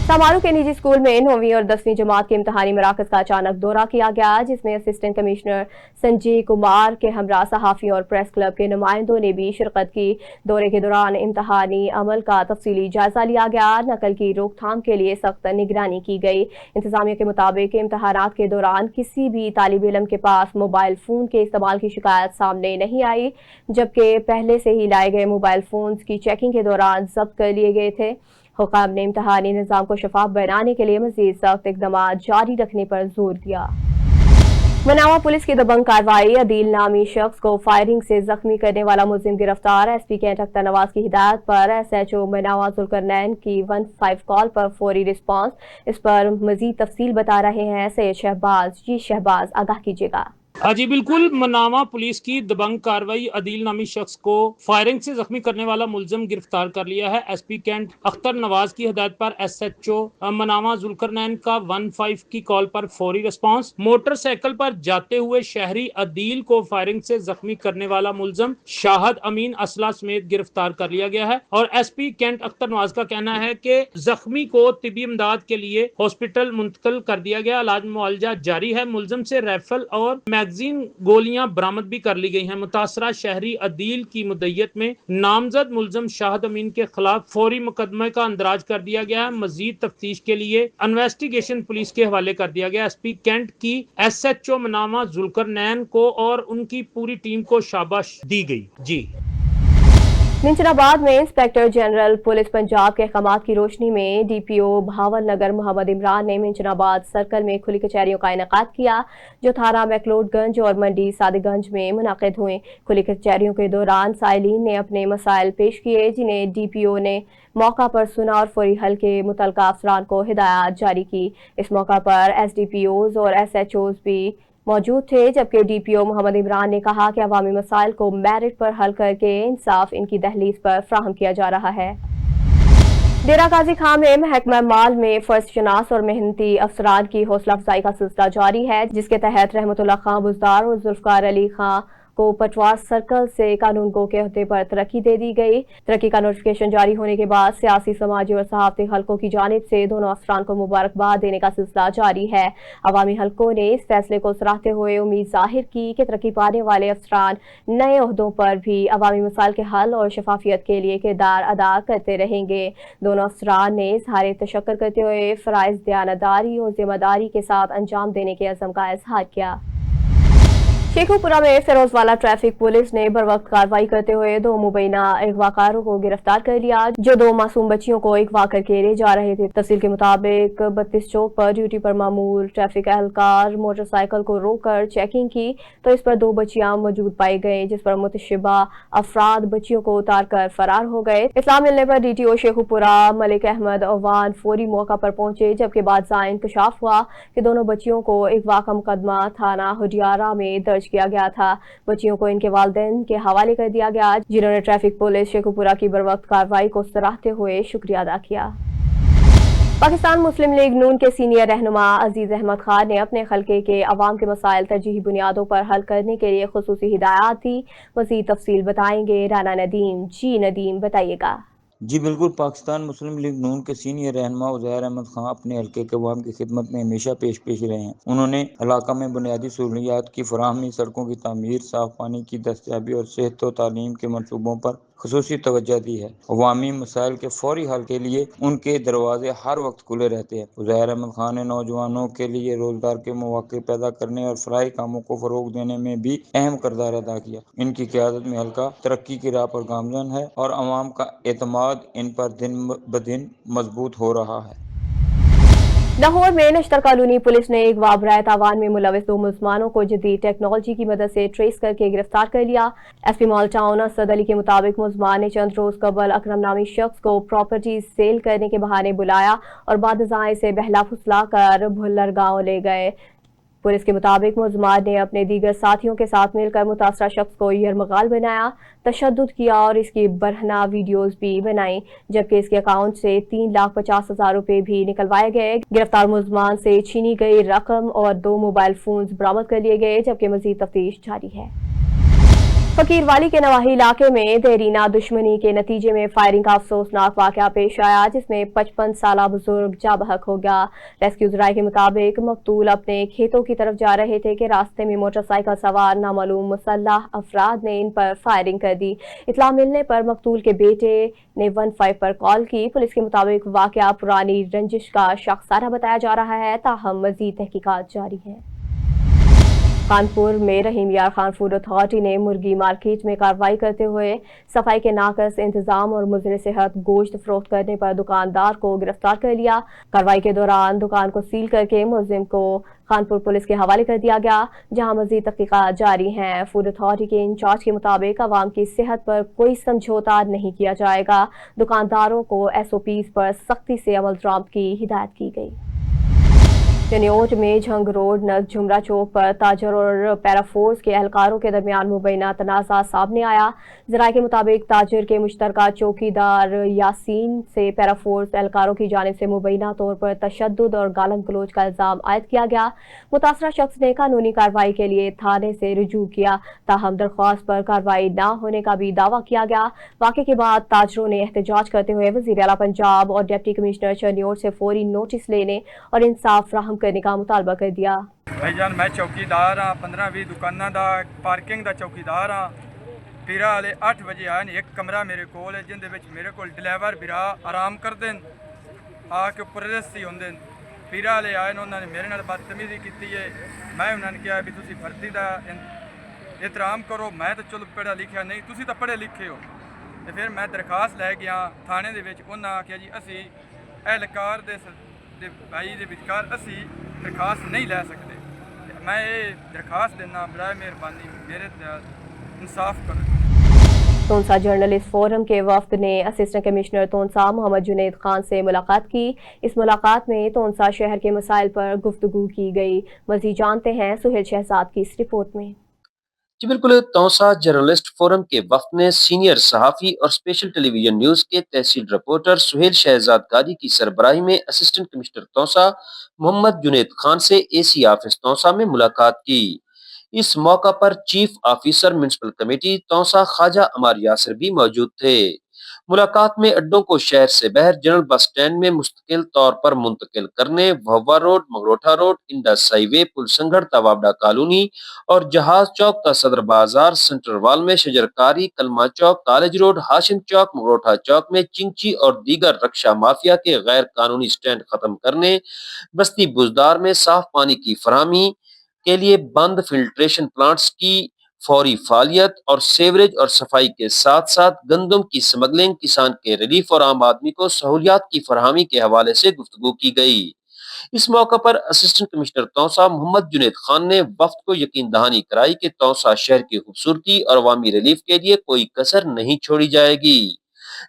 A: समारोह के निजी स्कूल में 9वीं और 10वीं जमात के इम्तहानी मराकज का अचानक दौरा किया गया, जिसमें असिस्टेंट कमिश्नर संजय कुमार के हमरा सहाफ़ी और प्रेस क्लब के नुमाइंदों ने भी शिरकत की। दौरे के दौरान इम्तहानी अमल का तफसीली जायजा लिया गया। नकल की रोकथाम के लिए सख्त निगरानी की गई। इंतजामिया के मुताबिक इम्तहानात के दौरान किसी भी तालिब इल्म के पास मोबाइल फ़ोन के इस्तेमाल की शिकायत सामने नहीं आई, जबकि पहले से ही लाए गए मोबाइल फ़ोन की चेकिंग के दौरान जब्त कर लिए गए थे। हुकाम ने इम्तहानी निज़ाम को शफाफ बनाने के लिए मज़ीद सख्त इक़दाम जारी रखने पर जोर दिया। मनावा पुलिस की दबंग कार्रवाई, अदील नामी शख्स को फायरिंग से जख्मी करने वाला मुलजिम गिरफ्तार। एसपी कैंट अख्तर नवाज की हिदायत पर SHO मनावा जुल्करनैन की 15 कॉल पर फौरी रिस्पांस। इस पर मजीद तफसील बता रहे हैं सैयद शहबाज। जी शहबाज, आगाह कीजिएगा।
B: जी बिल्कुल, मनावा पुलिस की दबंग कार्रवाई, अदील नामी शख्स को फायरिंग से जख्मी करने वाला मुलजिम गिरफ्तार कर लिया है। एसपी कैंट अख्तर नवाज की हिदायत पर SHO मनावा जुल्करनैन का 15 की कॉल पर फौरी रिस्पांस। मोटरसाइकिल पर जाते हुए शहरी अदील को फायरिंग से जख्मी करने वाला मुलजिम शाहद अमीन असला समेत गिरफ्तार कर लिया गया है। और एसपी कैंट अख्तर नवाज का कहना है कि जख्मी को तिबी इमदाद के लिए हॉस्पिटल मुंतकिल कर दिया गया, इलाज मुआलजा जारी है। मुलजिम से राइफल और मैगजीन गोलियां बरामद भी कर ली गई हैं। मुतासरा शहरी अदील की मुद्दयत में नामजद मुलजिम शाहद अमीन के खिलाफ फौरी मुकदमे का अंदराज कर दिया गया है। मजीद तफ्तीश के लिए इन्वेस्टिगेशन पुलिस के हवाले कर दिया गया। एसपी कैंट की SHO मनावा जुल्करनैन को और उनकी पूरी टीम को शाबाश दी गई। जी
A: निजामाबाद में इंस्पेक्टर जनरल पुलिस पंजाब के अहकामात की रोशनी में DPO भावल नगर मोहम्मद इमरान ने निजामाबाद सर्कल में खुली कचहरियों का इनेकाद किया, जो थाना मैकलोडगंज और मंडी सादिगंज में मुनाकिद हुए। खुली कचहरियों के दौरान साइलिन ने अपने मसाइल पेश किए, जिन्हें DPO ने मौका पर सुना और फौरी हल के मुतलका अफसरान को हिदायत जारी की। इस मौका पर SDPOs और SHOs भी मौजूद थे, जबकि DPO मोहम्मद इमरान ने कहा कि अवामी मसाइल को मेरिट पर हल करके इंसाफ इनकी दहलीज पर फ्राहम किया जा रहा है। डेरा गाजी खां में महकमा माल में फर्स्ट शनास और मेहनती अफसरान की हौसला अफजाई का सिलसिला जारी है, जिसके तहत रहमतुल्लाह खां बुजदार और जुल्फकार अली खां को पटवार सर्कल से कानून गो के अहदे पर तरक्की दे दी गई। तरक्की का नोटिफिकेशन जारी होने के बाद सियासी, समाजी और सहाफती हलकों की जानिब से दोनों अफसरान को मुबारकबाद देने का सिलसिला जारी है। अवामी हलकों ने इस फैसले को सराहते हुए उम्मीद जाहिर की कि तरक्की पाने वाले अफसरान नए ओहदों पर भी अवामी मसाइल के हल और शफाफियत के लिए किरदार अदा करते रहेंगे। दोनों अफसरान ने इजहार तशक्कुर करते हुए फराइज दयानतदारी और जिम्मेदारी के साथ अंजाम देने के अज़म का इजहार किया। शेखुपुरा में फिरोजवाला ट्रैफिक पुलिस ने बरवक्त कार्रवाई करते हुए 2 मुबैना अगवाकारों को गिरफ्तार कर लिया, जो 2 मासूम बच्चियों को अगवा करके ले जा रहे थे। तफसील के मुताबिक 32 चौक पर ड्यूटी पर मामूल ट्रैफिक एहलकार मोटरसाइकिल को रोककर चेकिंग की तो इस पर 2 बच्चियां मौजूद पाई गई, जिस पर मुतशिबा अफराद बच्चियों को उतार कर फरार हो गए। इत्तला मिलने पर DTO शेखुपुरा मलिक अहमद अवान फौरी मौका पर पहुंचे, जबकि बाद इंकशाफ हुआ कि दोनों बच्चियों को अगवा का मुकदमा थाना हुडियारा में दर्ज किया गया था। बच्चियों को इनके वालिदैन के हवाले कर दिया गया, जिन्होंने ट्रैफिक पुलिस शेखुपुरा की बरवक्त कार्रवाई को सराहते हुए शुक्रिया अदा किया। पाकिस्तान मुस्लिम लीग नून के सीनियर रहनुमा अजीज अहमद खान ने अपने खलके के अवाम के मसाइल तरजीही बुनियादों पर हल करने के लिए खुसूसी हिदायत दी। मज़ीद तफसील बताएंगे राना नदीम। जी नदीम, बताइएगा।
G: जी बिल्कुल, पाकिस्तान मुस्लिम लीग नून के सीनियर रहनुमा उज़ैर अहमद खान अपने हल्के के अवाम की खिदमत में हमेशा पेश रहे हैं। उन्होंने इलाका में बुनियादी सहूलियात की फराहमी, सड़कों की तामीर, साफ पानी की दस्तयाबी और सेहत व तालीम के मनसूबों पर खुसूसी तवज्जो दी है। अवामी मसाइल के फौरी हल के लिए उनके दरवाजे हर वक्त खुले रहते हैं। उज़ैर अहमद खान ने नौजवानों के लिए रोजगार के मौके पैदा करने और फराई कामों को फरोग देने में भी अहम किरदार अदा किया। इनकी क़यादत में हल्का तरक्की की राह पर गामजन है और अवाम का एतमाद इन पर दिन ब दिन मजबूत हो रहा है।
A: लाहौर में नश्तर कॉलोनी पुलिस ने अगवा बराए तावान में मुलविस 2 मुलजमानों को जदीद टेक्नोलॉजी की मदद से ट्रेस करके गिरफ्तार कर लिया। SP mall town Asad Ali के मुताबिक मुलजमान ने चंद रोज कबल अकरम नामी शख्स को प्रॉपर्टी सेल करने के बहाने बुलाया और बाद से बहला फुसला कर भुल्लर गाँव ले गए। पुलिस के मुताबिक मुलजमान ने अपने दीगर साथियों के साथ मिलकर मुतासरा शख्स को यरमगाल बनाया, तशद्दुद किया और इसकी बरहना वीडियोस भी बनाई, जबकि इसके अकाउंट से 3,50,000 रुपए भी निकलवाए गए। गिरफ्तार मुलजमान से छीनी गई रकम और 2 मोबाइल फोन बरामद कर लिए गए, जबकि मजीद तफ्तीश जारी है। फकीर वाली के नवाही इलाके में देरीना दुश्मनी के नतीजे में फायरिंग का अफसोसनाक वाकया पेश आया, जिसमें 55 साला बुजुर्ग जा बहक हो गया। रेस्क्यू जराये के मुताबिक मकतूल अपने खेतों की तरफ जा रहे थे कि रास्ते में मोटरसाइकिल सवार नामालूम मुसल्लह अफराद ने इन पर फायरिंग कर दी। इत्तला मिलने पर मकतूल के बेटे ने 15 पर कॉल की। पुलिस के मुताबिक वाकया पुरानी रंजिश का शख्साना बताया जा रहा है, ताहम मजीद तहकीकात जारी है। कानपुर में रहीम यार खान फूड अथॉरिटी ने मुर्गी मार्केट में कार्रवाई करते हुए सफाई के नाकस इंतजाम और मुज़र सेहत गोश्त फरोख्त करने पर दुकानदार को गिरफ्तार कर लिया। कार्रवाई के दौरान दुकान को सील करके मुलजिम को कानपुर पुलिस के हवाले कर दिया गया, जहां मजीद तहकीकात जारी हैं। फूड अथॉरिटी के इंचार्ज के मुताबिक अवाम की सेहत पर कोई समझौता नहीं किया जाएगा। दुकानदारों को SOPs पर सख्ती से अमल दरामद की हिदायत की गई। चनियोट में झंग रोड नज़ झुमरा चौक पर ताजर और पैराफोर्स के एहलकारों के दरमियान मुबैना तनाज़ा सामने आया। ज़राए के मुताबिक ताजर के मुश्तरका चौकीदार यासीन से पैराफोर्स एहलकारों की जानिब से मुबैना तौर पर तशद्दुद और गालम गलोच का इल्ज़ाम आयद किया गया। मुतासरा शख्स ने कानूनी कार्रवाई के लिए थाने से रुजू किया, ताहम दरख्वास्त पर कार्रवाई न होने का भी दावा किया गया। वाक़े के बाद ताजरों ने एहतजाज करते हुए वज़ीर आला पंजाब और डिप्टी कमिश्नर चनियोट से फौरी नोटिस लेने और इंसाफ फराहम करने का मुतालबा कर दिया।
H: भाईजान मैं चौकीदार हाँ, 15-20 दुकाना का पार्किंग का चौकीदार हाँ। पीरा वाले 8 बजे आए ने, एक कमरा मेरे कोल है जिंदे विच मेरे कोल ड्राइवर बिरा आराम करते आके परदेसी होंदे। पीरा वाले आए ने, उन्होंने मेरे नाल बदतमीजी की है। मैं उन्होंने कहा भी तुसी भर्ती का एहतराम करो। मैं तो चलो पढ़ा लिखा नहीं, तुसी तो पढ़े लिखे हो। तो फिर मैं दरखास्त लै गया थाने दे विच। उन्होंने आख्या जी असी एहलकार दे भाई दे विचकार असी दरखास्त नहीं लै सकते। मैं ये दरखास्त देना बराए मेहरबानी मेरे इंसाफ करो।
A: तोनसा जर्नलिस्ट फोरम के वफ्द ने असिस्टेंट कमिश्नर तोनसा मोहम्मद जुनैद खान से मुलाकात की। इस मुलाकात में तोनसा शहर के मसाइल पर गुफ्तगू की गई। मज़ीद जानते हैं सुहेल शहजाद की इस रिपोर्ट में।
I: जी बिल्कुल, तौसा जर्नलिस्ट फोरम के वफ्द ने सीनियर सहाफ़ी और स्पेशल टेलीविजन न्यूज़ के तहसील रिपोर्टर सुहेल शहजाद कादी की सरबराही में असिस्टेंट कमिश्नर तौसा मोहम्मद जुनैद खान से AC ऑफिस तौसा में मुलाकात की। इस मौका पर chief officer municipal committee Taunsa Khawaja Ammar Yasir भी मौजूद थे। मुलाकात में अड्डों को शहर से बाहर जनरल बस स्टैंड में मुस्तकिल तौर पर मुंतकिल करने, Bhawwa road, Magrotha road, Indus highway, Pulsangarh, Tawabara colony और जहाज चौक का सदर बाजार, सेंट्रल वाल में शजरकारी, कलमा चौक, कॉलेज रोड, हाशिम चौक, मगरोठा चौक में चिंची और दीगर रक्षा माफिया के गैर कानूनी स्टैंड खत्म करने, बस्ती बुजदार में साफ पानी की फराहमी के लिए बंद फिल्ट्रेशन प्लांट्स की फौरी फालियत और सेवरेज और सफाई के साथ साथ गंदम की स्मगलिंग, किसान के रिलीफ और आम आदमी को सहूलियात की फराहमी के हवाले से गुफ्तगू की गई। इस मौका पर असिस्टेंट कमिश्नर तौसा मोहम्मद जुनैद खान ने वफ्द को यकीन दहानी कराई कि तौसा शहर की खूबसूरती और अवामी रिलीफ के लिए कोई कसर नहीं छोड़ी जाएगी।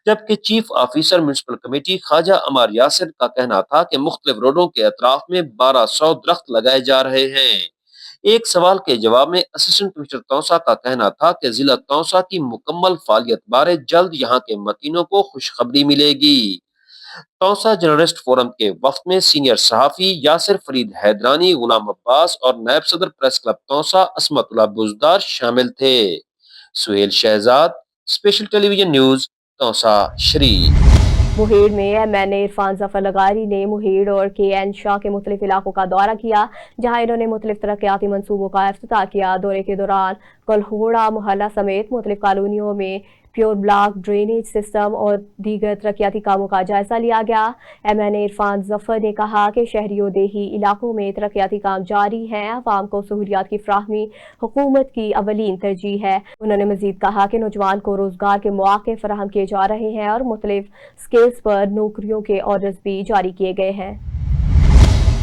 I: जबकि chief officer municipal committee Khawaja Ammar Yasir का कहना था कि मुख्तलिफ रोडों के अतराफ में 1200 दरख्त लगाए जा रहे हैं। एक सवाल के जवाब में असिस्टेंट कमिश्नर तौसा का कहना था कि जिला तौसा की मुकम्मल फालियत बारे जल्द यहाँ के मकीनों को खुशखबरी मिलेगी। तौसा जर्नलिस्ट फोरम के वफ्द में सीनियर सहाफी यासिर फरीद हैदरानी, गुलाम अब्बास और नायब सदर प्रेस क्लब तौसा असमतुल्लाह बुजदार शामिल थे। Suhail Shahzad, special television news, Taunsa Sharif.
A: मुहीड़ में MNA इरफान जफर लगारी ने मुहीड़ और KN शाह के मुख्तलिफ इलाकों का दौरा किया, जहां इन्होंने मुख्तलिफ तरक्याती मंसूबों का इफ्तिताह किया। दौरे के दौरान कलहोड़ा मोहल्ला समेत मुख्तलिफ कॉलोनियों में प्योर ब्लॉक ड्रेनेज सिस्टम और दीगर तरक्याती कामों का जायजा लिया गया। MNA इरफान जफर ने कहा कि शहरी और देही इलाकों में तरक्याती काम जारी हैं। अवाम को सहूलियात की फराहमी हुकूमत की अवलीन तरजीह है। उन्होंने मजीद कहा कि नौजवान को रोजगार के मौके फराहम किए जा रहे हैं और मुख्तलिफ स्किल्स पर नौकरियों के ऑर्डर्स भी जारी किए गए हैं।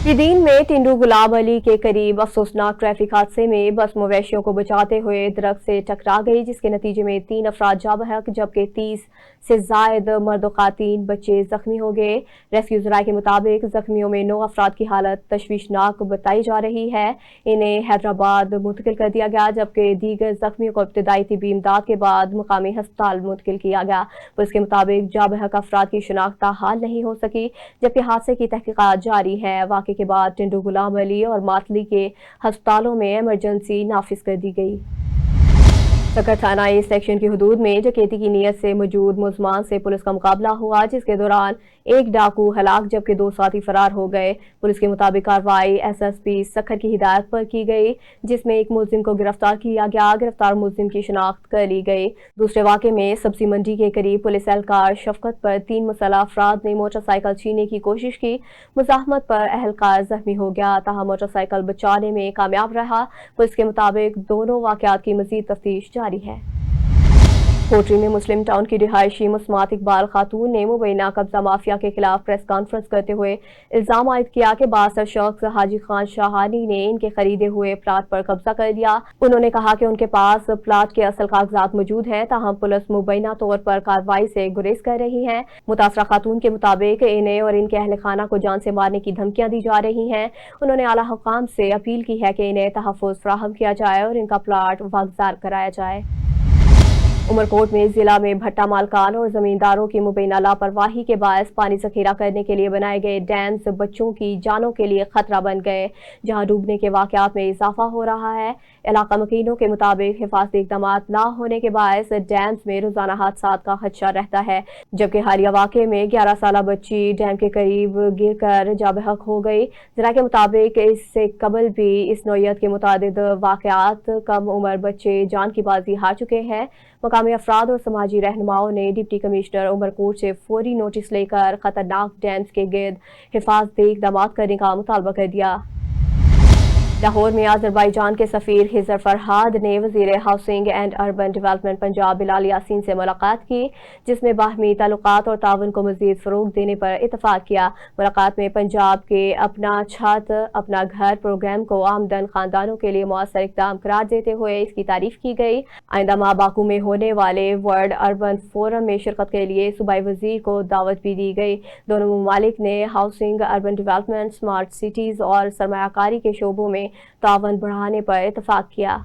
A: फिदीन में टिंडू गुलाम अली के करीब अफसोसनाक ट्रैफिक हादसे में बस मवेशियों को बचाते हुए दरख्त से टकरा गई, जिसके नतीजे में 3 अफराद जा बहक जबकि 30 से जायद मर्द और खातीन बच्चे जख्मी हो गए। रेस्क्यू जराये के मुताबिक जख्मियों में 9 अफराद की हालत तशवीशनाक बताई जा रही है। इन्हें हैदराबाद मुंतकिल कर दिया गया, जबकि दीगर जख्मियों को इब्तदाई तिब्बी इमदाद के बाद मुकामी अस्पताल मुंतकिल किया गया। पुलिस के मुताबिक जा बहक अफराद की शिनाख्त हाल नहीं हो सकी, जबकि हादसे की तहकीकात जारी है। वाक़े के बाद टिंडू गुलाम अली और मातली के अस्पतालों में इमरजेंसी नाफिज कर दी गई। सकर थाना ए सेक्शन की हदूद में डकैती की नीयत से मौजूद मुलजमान से पुलिस का मुकाबला हुआ, जिसके दौरान एक डाकू हलाक जबकि 2 साथी फरार हो गए। पुलिस के मुताबिक कार्रवाई SSP सखर की हिदायत पर की गई, जिसमें एक मुलजिम को गिरफ्तार किया गया। गिरफ्तार मुलजिम की शिनाख्त कर ली गई। दूसरे वाक़े में सब्जी मंडी के करीब पुलिस एहलकार शफकत पर 3 मुसल्लह अफराद ने मोटरसाइकिल छीनने की कोशिश की। मुज़ाहमत पर एहलकार जख्मी हो गया, ताहम मोटरसाइकिल बचाने में कामयाब रहा। पुलिस के मुताबिक दोनों वाक़यात की मज़ीद तफ्तीश जारी है। कोटरी में मुस्लिम टाउन की रिहायशी मुस्मात इकबाल खातून ने मुबैना कब्जा माफिया के खिलाफ प्रेस कॉन्फ्रेंस करते हुए इल्जाम आयद किया कि बासर शख्स हाजी खान शाहानी ने इनके खरीदे हुए प्लाट पर कब्जा कर लिया। उन्होंने कहा कि उनके पास प्लाट के असल कागजात मौजूद हैं, ताहम पुलिस मुबैना तौर पर कार्रवाई से गुरेज कर रही है। मुतासरा खातून के मुताबिक इन्हें और इनके अहल खाना को जान से मारने की धमकियां दी जा रही हैं। उन्होंने आला हुकाम से अपील की है कि इन्हें तहफ़्फ़ुज़ फराहम किया जाए और इनका प्लाट वागजार कराया जाए। उमरकोट में जिला में भट्टा मालकान और जमींदारों की मुबैना लापरवाही के बायस पानी जखीरा करने के लिए बनाए गए डैम्स बच्चों की जानों के लिए खतरा बन गए, जहां डूबने के वाकयात में इजाफा हो रहा है। इलाका मकीनों के मुताबिक हिफाजती इक़दामात ना होने के बायस डैम्स में रोजाना हादसात का खदशा रहता है, जबकि हालिया वाक़े में 11 साला बच्ची डैम के करीब गिर कर जाबहक हो गई। जिला के मुताबिक इससे कबल भी इस नौयत के मुतादिद वाकयात कम उम्र बच्चे जान की बाजी हार चुके हैं। मकामी अफराद और समाजी रहनुमाओं ने डिप्टी कमिश्नर उमरकोट से फौरी नोटिस लेकर खतरनाक डैम्स के गिर्द हिफाजती इक़दामात करने का मुतालबा कर दिया। लाहौर में अज़रबैजान के सफ़ीर खिज़र फरहाद ने वज़ीर housing and urban development Punjab Bilal Yasin से मुलाकात की, जिसमें बाहमी ताल्लुकात और ताउन को मज़ीद फ़रोग़ देने पर इत्तफ़ाक़ किया। मुलाकात में पंजाब के अपना छत अपना घर प्रोग्राम को आमदन ख़ानदानों के लिए मौसर इक़दाम करार देते हुए इसकी तारीफ़ की गई। आइंदा माह बाकू में होने वाले वर्ल्ड अर्बन फोरम में शिरकत के लिए सूबाई वज़ीर को दावत भी दी गई। दोनों ममालिक ने housing, urban development, smart cities और सरमायाकारी के शोबों में तावन बढ़ाने पर इत्तफाक किया।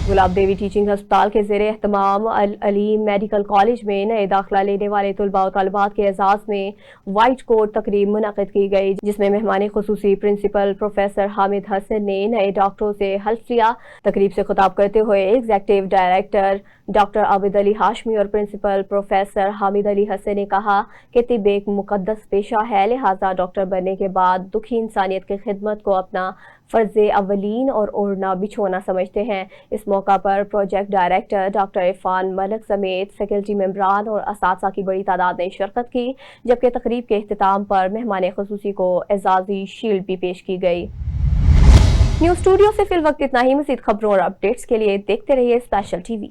A: गुलाब देवी टीचिंग हस्पताल के ज़ेरे एहतमाम अल अलीम मेडिकल कॉलेज में नए दाखिला लेने वाले तलबा और तालिबात के एजाज़ में वाइट कोट तकरीब मुनक़िद की गई, जिसमें मेहमान खुसूसी प्रिंसिपल प्रोफेसर हामिद हसन ने नए डॉक्टरों से हल्फ लिया। तकरीब से खिताब करते हुए executive director doctor Abid Ali Hashmi और प्रिंसिपल प्रोफेसर हामिद अली हसन ने कहा कि तिब एक मुक़द्दस पेशा है, लिहाजा डॉक्टर बनने के बाद दुखी इंसानियत की खिदमत को अपना फ़र्ज़ अवलीन और ओढ़ना बिछोना समझते हैं। इस मौका पर project director doctor Irfan Malik समेत फैकल्टी मेंबरान और असातिज़ा की बड़ी तादाद ने शिरकत की, जबकि तकरीब के इख्तिताम पर मेहमान खुसूसी को एजाज़ी शील्ड भी पेश की गई। न्यूज़ स्टूडियो से फिल वक्त इतना ही। मज़ीद खबरों और अपडेट्स के लिए देखते रहिए स्पेशल TV।